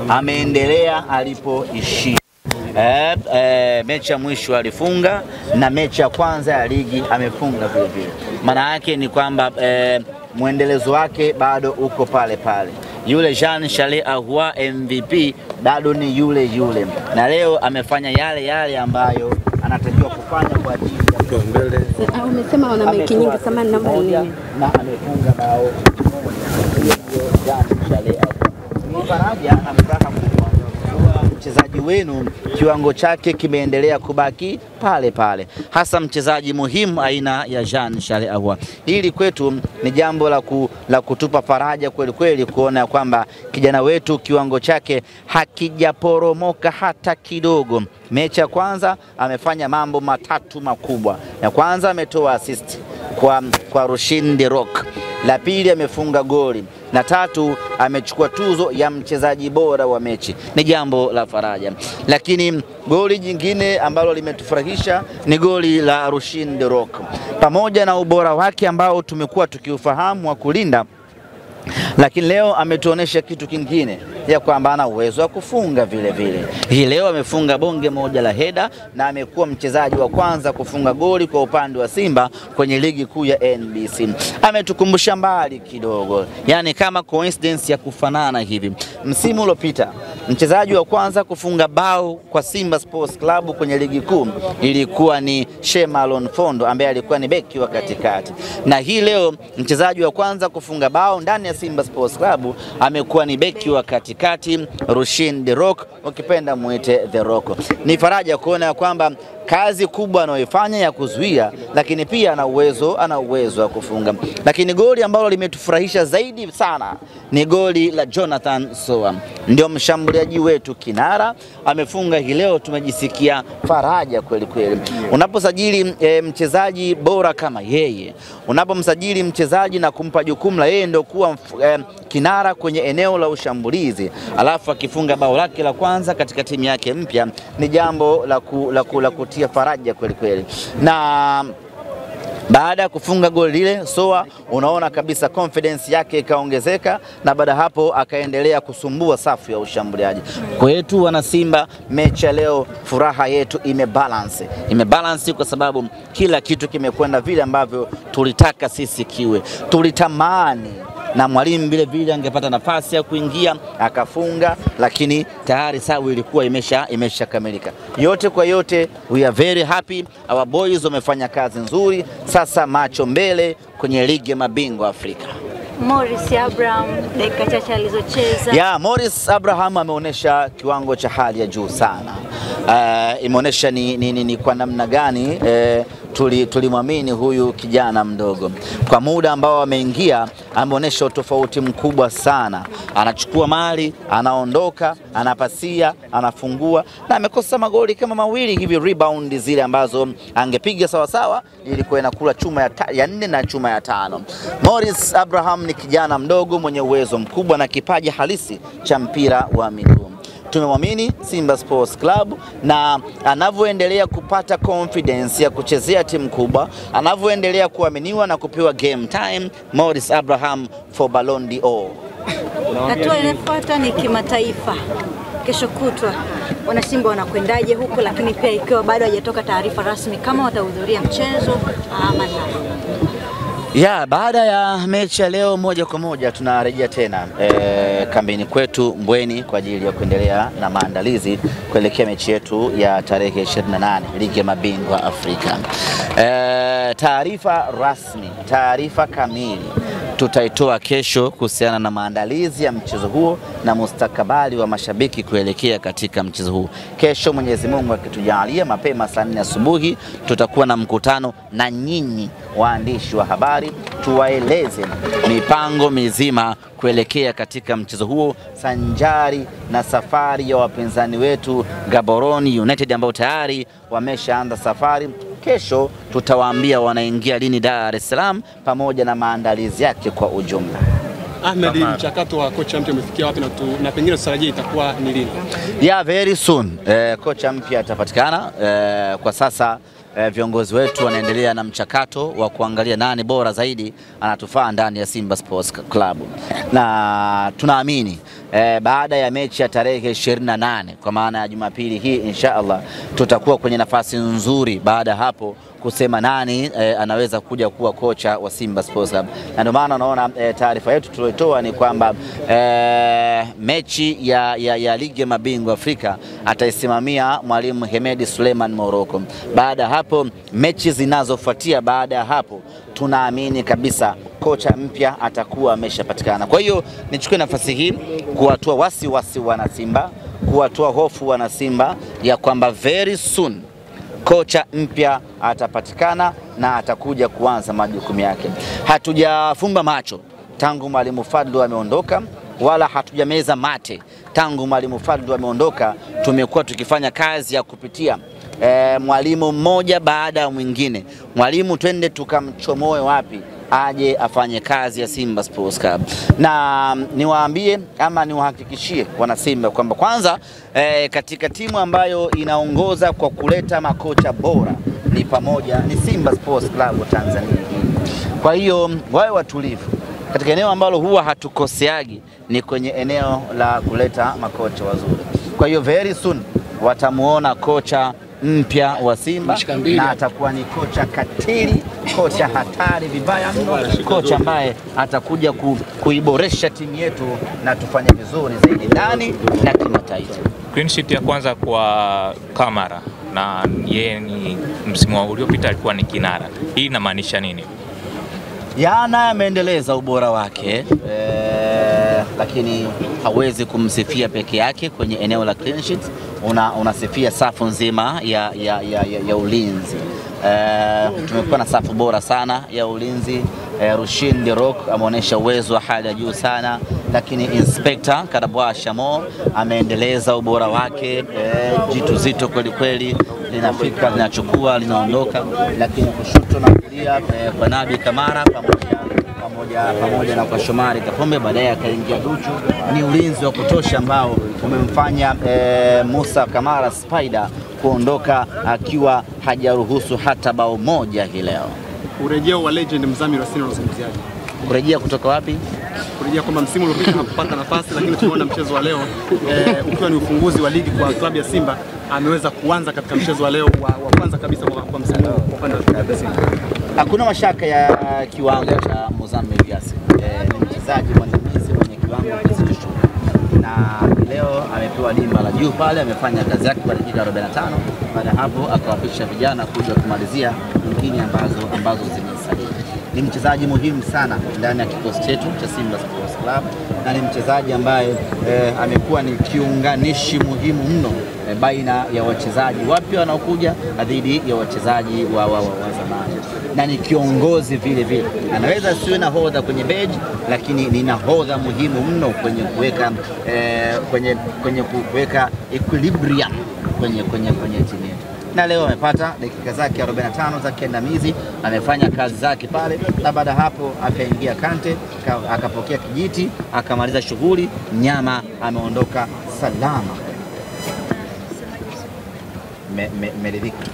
ameendelea alipoishia. Mechi ya mwisho alifunga na mechi ya kwanza ya ligi amefunga vile vile. Maana yake ni kwamba muendelezo wake bado uko pale pale. Yule Jean Charles Ahoua MVP bado ni yule yule, na leo amefanya yale ambayo anatakiwa kufanya kwa ajili ya mbele. Umesema una mechi nyingi kama namba nini, na amefunga bao Jean Charles Ahoua. Ni faraja na furaha kubwa mchezaji wenu kiwango chake kimeendelea kubaki pale pale, hasa mchezaji muhimu aina ya Jean Charles Ahoua. Hili kwetu ni jambo la kutupa faraja kweli kweli, kuona kwamba kijana wetu kiwango chake hakijaporomoka hata kidogo. Mechi ya kwanza amefanya mambo matatu makubwa. Ya kwanza ametoa assist kwa Rushin De Rock. La pili amefunga goli, na tatu amechukua tuzo ya mchezaji bora wa mechi. Ni jambo la faraja. Lakini goli jingine ambalo limetufurahisha ni goli la Rushin De Rock. Pamoja na ubora wake ambao tumekuwa tukiufahamu wa kulinda, lakini leo ametuonesha kitu kingine, ya kwamba ana uwezo wa kufunga vile vile. Hii leo amefunga bonge moja la heda, na amekuwa mchezaji wa kwanza kufunga goli kwa upande wa Simba kwenye ligi kuu ya NBC. Ametukumbusha mbali kidogo, yani kama coincidence ya kufanana hivi. Msimu uliopita mchezaji wa kwanza kufunga bao kwa Simba Sports Club kwenye ligi kuu ilikuwa ni Shemalon Fondo, ambaye alikuwa ni beki wa katikati. Na hii leo mchezaji wa kwanza kufunga bao ndani ya Simba Sports Club amekuwa ni beki wa katikati Rushin De Rock, ukipenda muite The Rock. Ni faraja kuona kwamba kazi kubwa anayoifanya ya kuzuia, lakini pia ana uwezo wa kufunga. Lakini goli ambalo limetufurahisha zaidi sana ni goli la Jonathan Soa. Ndio mshambuliaji wetu kinara, amefunga hii leo, tumejisikia faraja kweli kweli. Unaposajili mchezaji bora kama yeye, unapomsajili mchezaji na kumpa jukumu la yeye ndio kuwa kinara kwenye eneo la alafu akifunga bao lake la kwanza katika timu yake mpya, ni jambo la kutia faraja kweli kweli. Na baada ya kufunga goli lile, Soa unaona kabisa confidence yake ikaongezeka, na baada hapo akaendelea kusumbua safu ya ushambuliaji. Kwetu wana Simba, mechi ya leo furaha yetu imebalance kwa sababu kila kitu kimekwenda vile ambavyo tulitaka sisi kiwe. Tulitamani na mwalimu vile vile angepata nafasi ya kuingia akafunga, lakini tayari sawa ilikuwa imeshakamilika. Yote kwa yote, we are very happy. Our boys wamefanya kazi nzuri. Sasa macho mbele kwenye ligi ya mabingwa Afrika. Morris Abraham dakika chache alizocheza. Morris Abraham ameonyesha kiwango cha hali ya juu sana. Imeonyesha ni kwa namna gani tulimwamini huyu kijana mdogo. Kwa muda ambao ameingia, ameonyesha utofauti mkubwa sana. Anachukua mali, anaondoka, anapasia, anafungua, na amekosa magoli kama mawili hivi, rebound zile ambazo angepiga sawa sawa ilikuwa inakula chuma ya 4 na chuma ya 5. Morris Abraham ni kijana mdogo mwenye uwezo mkubwa na kipaji halisi cha mpira wa miguu. Tumemwamini Simba Sports Club, na anavyoendelea kupata confidence ya kuchezea timu kubwa, anavyoendelea kuaminiwa na kupewa game time, Morris Abraham for Ballon d'Or. Hatua inayofuata ni kimataifa. Kesho kutwa wana Simba wanakwendaje huko, lakini pia ikiwa bado hajatoka taarifa rasmi kama watahudhuria mchezo ama la? Baada ya mechi ya leo moja kwa moja tunarejea tena kambini kwetu Mbweni kwa ajili ya kuendelea na maandalizi kuelekea mechi yetu ya tarehe 28 ligi ya mabingwa Afrika. Taarifa rasmi, taarifa kamili tutaitoa kesho kuhusiana na maandalizi ya mchezo huo na mustakabali wa mashabiki kuelekea katika mchezo huu. Kesho Mwenyezi Mungu akitujalia, mapema saa 4 asubuhi tutakuwa na mkutano na nyinyi waandishi wa habari, tuwaeleze mipango mizima kuelekea katika mchezo huo, sanjari na safari ya wapinzani wetu Gaborone United ambao tayari wameshaanza safari. Kesho tutawaambia wanaingia lini Dar es Salaam pamoja na maandalizi yake kwa ujumla. Ahmed, mchakato wa kocha mpya umefikia wapi na pengine tutarajie itakuwa ni lini? Very soon kocha mpya atapatikana. Kwa sasa viongozi wetu wanaendelea na mchakato wa kuangalia nani bora zaidi anatufaa ndani ya Simba Sports Club, na tunaamini baada ya mechi ya tarehe 28 kwa maana ya Jumapili hii insha Allah tutakuwa kwenye nafasi nzuri baada hapo kusema nani anaweza kuja kuwa kocha wa Simba Sports Club. Na ndio maana unaona taarifa yetu tuliotoa ni kwamba mechi ya ligi ya mabingwa Afrika ataisimamia mwalimu Hemedi Suleiman Morocco. Baada hapo mechi zinazofuatia baada ya hapo tunaamini kabisa kocha mpya atakuwa ameshapatikana. Kwa hiyo nichukue nafasi hii kuwatoa wasiwasi wana Simba, kuwatoa hofu wana Simba ya kwamba very soon kocha mpya atapatikana na atakuja kuanza majukumu yake. Hatujafumba macho tangu mwalimu Fadlu ameondoka, wala hatujameza mate tangu mwalimu Fadlu ameondoka. Tumekuwa tukifanya kazi ya kupitia mwalimu mmoja baada ya mwingine. Mwalimu twende tukamchomoe wapi aje afanye kazi ya Simba Sports Club. Na niwaambie ama niwahakikishie wana Simba kwamba kwanza katika timu ambayo inaongoza kwa kuleta makocha bora ni Simba Sports Club Tanzania. Kwa hiyo wawe watulivu. Katika eneo ambalo huwa hatukoseagi ni kwenye eneo la kuleta makocha wazuri. Kwa hiyo very soon watamuona kocha mpya wa Simba na atakuwa ni kocha katili, kocha hatari vibaya mno, kocha ambaye atakuja kuiboresha timu yetu na tufanye vizuri zaidi ndani na kimataifa. Clean sheet ya kwanza kwa Kamara na yeye ni msimu uliopita alikuwa ni kinara. Hii inamaanisha nini? Yana ameendeleza ubora wake lakini hawezi kumsifia peke yake kwenye eneo la clean sheet. Unasifia safu nzima ya ulinzi. Tumekuwa na safu bora sana ya ulinzi. Rushin De Rock ameonyesha uwezo wa hali ya juu sana, lakini Inspector Karabwa Shamo ameendeleza ubora wake. Jitu zito kweli kweli, linafika linachukua linaondoka, lakini kushoto na kulia kwa Nabi Kamara pamoja na kwa Shomari Kapombe, baadaye akaingia Duchu. Ni ulinzi wa kutosha ambao umemfanya Musa Kamara Spider kuondoka akiwa hajaruhusu hata bao moja hii leo. Urejeo wa legend Mzamiru Yassin unazungumziaje? Kurejea kutoka wapi? Kurejea kwamba msimu uliopita hakupata nafasi, lakini tumeona mchezo wa leo ukiwa ni ufunguzi wa ligi kwa klabu ya Simba, ameweza kuanza katika mchezo wa leo wa kwanza kabisa kwa msimu kwa upande wa Simba. Hakuna mashaka ya kiwango cha Mzamiru Yassin. Ni mchezaji mwandamizi mwenye kiwango kizito, na leo amepewa dimba la juu pale, amefanya kazi yake kwa dakika 45. Baada hapo akawapisha vijana kuja kumalizia nyingine ambazo zimesalia. Ni mchezaji muhimu sana ndani ya kikosi chetu cha Simba Sports Club, na ni mchezaji ambaye amekuwa ni kiunganishi muhimu mno baina ya wachezaji wapya wanaokuja dhidi ya wachezaji wa zamani, na ni kiongozi vile vile. Anaweza siwe nahodha kwenye beji, lakini ni nahodha muhimu mno kwenye kuweka kwenye kuweka equilibrium kwenye timu yetu. Na leo amepata dakika zake 45 za kiandamizi, amefanya kazi zake pale, na baada hapo akaingia Kante akapokea kijiti akamaliza shughuli. Mnyama ameondoka salama. Meridhika.